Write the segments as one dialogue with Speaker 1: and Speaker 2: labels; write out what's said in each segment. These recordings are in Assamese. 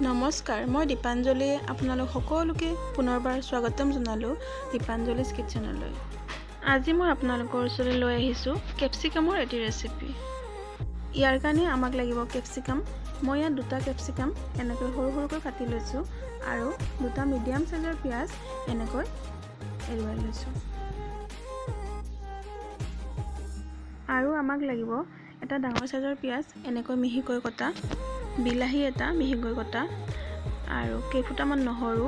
Speaker 1: নমস্কাৰ, মই দীপাঞ্জলি আপোনালোক সকলোকে পুনৰবাৰ স্বাগতম জনালোঁ দীপাঞ্জলিছ কিটচেনলৈ। আজি মই আপোনালোকৰ ওচৰলৈ লৈ আহিছোঁ কেপচিকামৰ এটি ৰেচিপি। ইয়াৰ কাৰণে আমাক লাগিব কেপচিকাম। মই ইয়াত 2টা কেপচিকাম এনেকৈ সৰু সৰুকৈ কাটি লৈছোঁ আৰু 2টা মিডিয়াম সাইজৰ পিঁয়াজ এনেকৈ এৰুৱাই লৈছোঁ। আৰু আমাক লাগিব এটা ডাঙৰ সাইজৰ পিঁয়াজ এনেকৈ মিহিকৈ কটা, বিলাহী এটা মিহিকৈ কটা আৰু কেইফুটামান নহৰু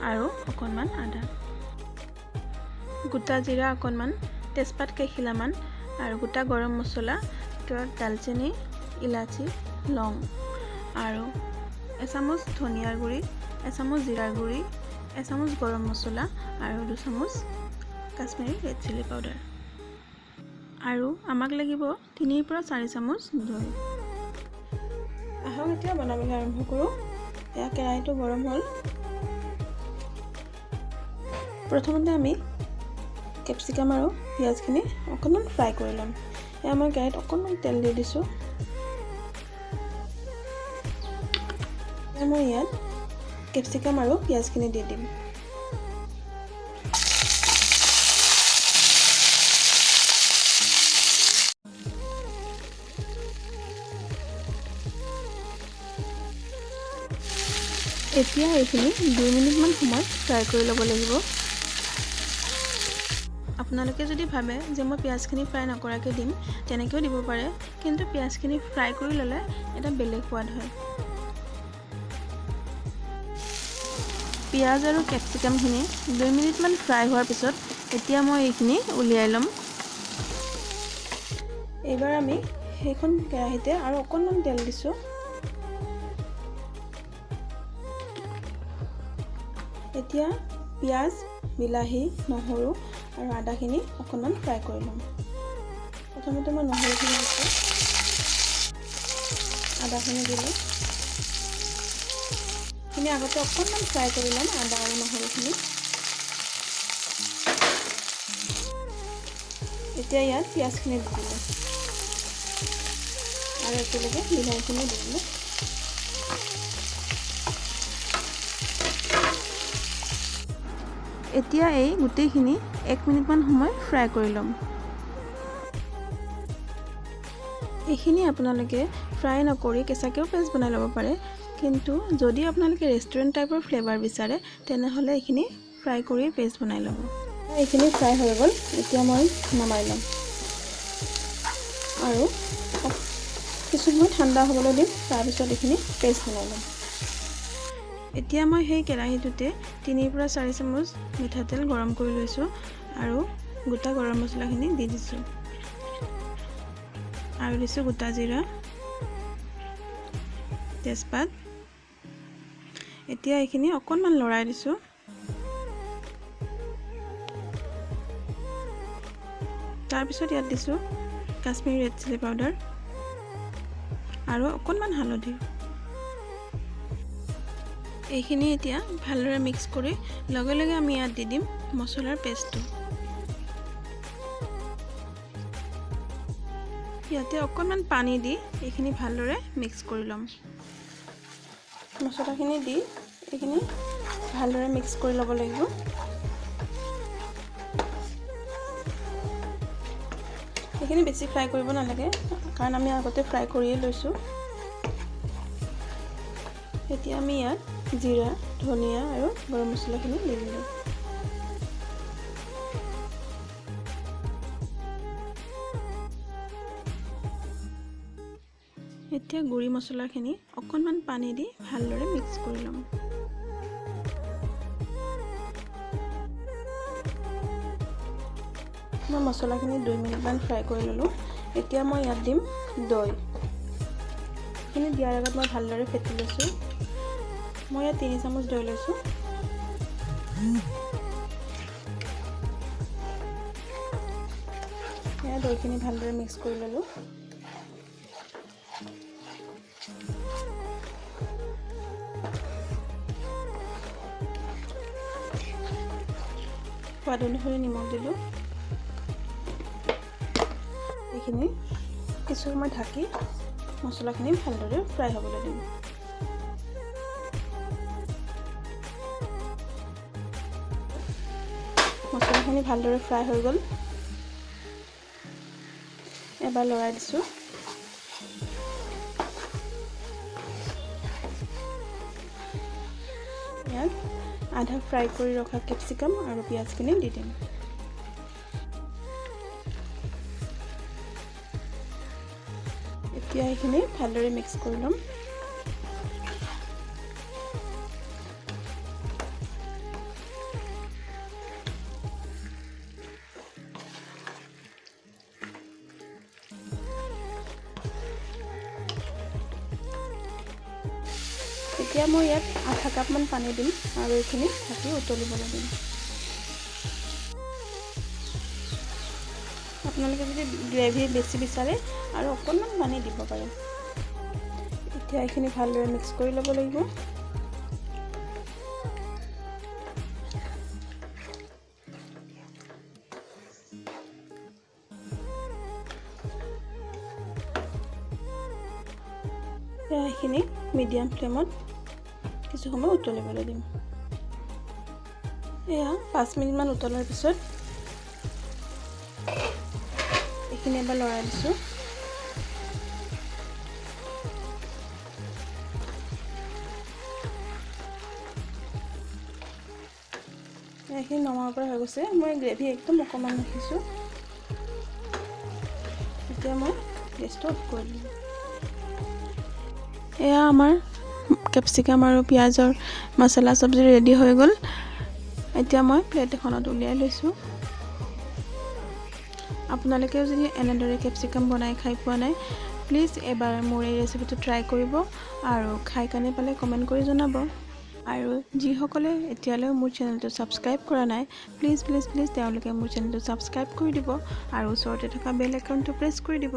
Speaker 1: আৰু অকণমান আদা, গোটা জিৰা অকণমান, তেজপাত কেইখিলামান আৰু গোটা গৰম মছলা, দালচেনি, ইলাচি, লং আৰু এচামুচ ধনিয়াৰ গুড়ি, এচামুচ জিৰাৰ গুড়ি, এচামুচ গৰম মছলা আৰু 2 চামুচ কাশ্মীৰী ৰেড চিলি পাউডাৰ। আৰু আমাক লাগিব 3 পৰা 4 চামুচ দৈ। আহক এতিয়া বনাবলৈ আৰম্ভ কৰোঁ। এয়া কেৰাহীটো গৰম হ'ল। প্ৰথমতে আমি কেপচিকাম আৰু পিঁয়াজখিনি অকণমান ফ্ৰাই কৰি ল'ম। এয়া মই কেৰাহীত অকণমান তেল দি দিছোঁ। মই ইয়াত কেপচিকাম আৰু পিঁয়াজখিনি দি দিম। এতিয়া এইখিনি 2 মিনিটমান সময় ফ্ৰাই কৰি ল'ব লাগিব। আপোনালোকে যদি ভাবে যে মই পিঁয়াজখিনি ফ্ৰাই নকৰাকৈ দিম, তেনেকৈও দিব পাৰে, কিন্তু পিঁয়াজখিনি ফ্ৰাই কৰি ল'লে এটা বেলেগ সোৱাদ হয়। পিঁয়াজ আৰু কেপচিকামখিনি 2 মিনিটমান ফ্ৰাই হোৱাৰ পিছত এতিয়া মই এইখিনি উলিয়াই ল'ম। এইবাৰ আমি সেইখন কেৰাহীতে আৰু অকণমান তেল দিছোঁ। এতিয়া পিঁয়াজ, বিলাহী, নহৰু আৰু আদাখিনি অকণমান ফ্ৰাই কৰি ল'ম। প্ৰথমতে মই নহৰুখিনি দিছোঁ, আদাখিনি দিলোঁ। এইখিনি আগতে অকণমান ফ্ৰাই কৰি ল'ম, আদা আৰু নহৰুখিনি। এতিয়া ইয়াত পিঁয়াজখিনি দি দিলোঁ আৰু একেলগে বিলাহীখিনি দি দিলোঁ। এতিয়া এই গোটেইখিনি 1 মিনিটমান সময় ফ্ৰাই কৰি ল'ম। এইখিনি আপোনালোকে ফ্ৰাই নকৰি কেঁচাকৈও পেষ্ট বনাই ল'ব পাৰে, কিন্তু যদি আপোনালোকে ৰেষ্টুৰেণ্ট টাইপৰ ফ্লেভাৰ বিচাৰে তেনেহ'লে এইখিনি ফ্ৰাই কৰি পেষ্ট বনাই ল'ব। এইখিনি ফ্ৰাই হৈ গ'ল। এতিয়া মই নমাই ল'ম আৰু কিছু সময় ঠাণ্ডা হ'বলৈ দিম। তাৰপিছত এইখিনি পেষ্ট বনাই ল'ম। এতিয়া মই সেই কেৰাহীটোতে 3 পৰা 4 চামুচ মিঠাতেল গৰম কৰি লৈছোঁ আৰু গোটা গৰম মছলাখিনি দি দিছোঁ আৰু দিছোঁ গোটা জিৰা, তেজপাত। এতিয়া এইখিনি অকণমান লৰাই দিছোঁ। তাৰপিছত ইয়াত দিছোঁ কাশ্মীৰী ৰেড চিলি পাউডাৰ আৰু অকণমান হালধি। এইখিনি এতিয়া ভালদৰে মিক্স কৰি লগে লগে আমি ইয়াত দি দিম মছলাৰ পেষ্টটো। ইয়াতে অকণমান পানী দি এইখিনি ভালদৰে মিক্স কৰি ল'ম। মছলাখিনি দি এইখিনি ভালদৰে মিক্স কৰি ল'ব লাগিব। এইখিনি বেছি ফ্ৰাই কৰিব নালাগে, কাৰণ আমি আগতে ফ্ৰাই কৰিয়ে লৈছোঁ। এতিয়া আমি ইয়াত জিৰা, ধনিয়া আৰু গৰম মছলাখিনি দি দিলোঁ। এতিয়া গুড়ি মছলাখিনি অকণমান পানী দি ভালদৰে মিক্স কৰি ল'ম। মই মছলাখিনি 2 মিনিটমান ফ্ৰাই কৰি ল'লোঁ। এতিয়া মই ইয়াত দিম দৈ। এইখিনি দিয়াৰ আগত মই ভালদৰে ফেটি লৈছোঁ। মই ইয়াত 3 চামুচ দৈ লৈছোঁ। এয়া দৈখিনি ভালদৰে মিক্স কৰি ল'লোঁ। সোৱাদ অনুসৰি নিমখ দিলোঁ। এইখিনি কিছু সময় ঢাকি মছলাখিনি ভালদৰে ফ্ৰাই হ'বলৈ দিম। মছলাখিনি ভালদৰে ফ্ৰাই হৈ গ'ল। এবাৰ লৰাই দিছোঁ। ইয়াত আধা ফ্ৰাই কৰি ৰখা কেপচিকাম আৰু পিঁয়াজখিনি দি দিম। এতিয়া এইখিনি ভালদৰে মিক্স কৰি ল'ম। এতিয়া মই ইয়াত আধা কাপমান পানী দিম আৰু এইখিনি ঢাকি উতলিবলৈ দিম। আপোনালোকে যদি গ্ৰেভি বেছি বিচাৰে আৰু অকণমান পানী দিব পাৰে। এতিয়া এইখিনি ভালদৰে মিক্স কৰি ল'ব লাগিব। এইখিনি মিডিয়াম ফ্লেমত কিছু সময় উতলিবলৈ দিম। এয়া 5 মিনিটমান উতলাৰ পিছত এইখিনি এবাৰ লৰাই দিছোঁ। এইখিনি নমাব পৰা হৈ গৈছে। মই গ্ৰেভি একদম অকণমান ৰাখিছোঁ। এতিয়া মই গেছটো অফ কৰি দিম। এয়া আমাৰ কেপচিকাম আৰু পিঁয়াজৰ মছলা চব্জি ৰেডি হৈ গ'ল। এতিয়া মই প্লেট এখনত উলিয়াই লৈছোঁ। আপোনালোকেও যদি এনেদৰে কেপচিকাম বনাই খাই পোৱা নাই, প্লিজ এবাৰ মোৰ এই ৰেচিপিটো ট্ৰাই কৰিব আৰু খাই কেনে পালে কমেণ্ট কৰি জনাব। আৰু যিসকলে এতিয়ালৈ মোৰ চেনেলটো ছাবস্ক্ৰাইব কৰা নাই, প্লিজ প্লিজ প্লিজ তেওঁলোকে মোৰ চেনেলটো ছাবস্ক্ৰাইব কৰি দিব আৰু ওচৰতে থকা বেল আইকনটো প্ৰেছ কৰি দিব।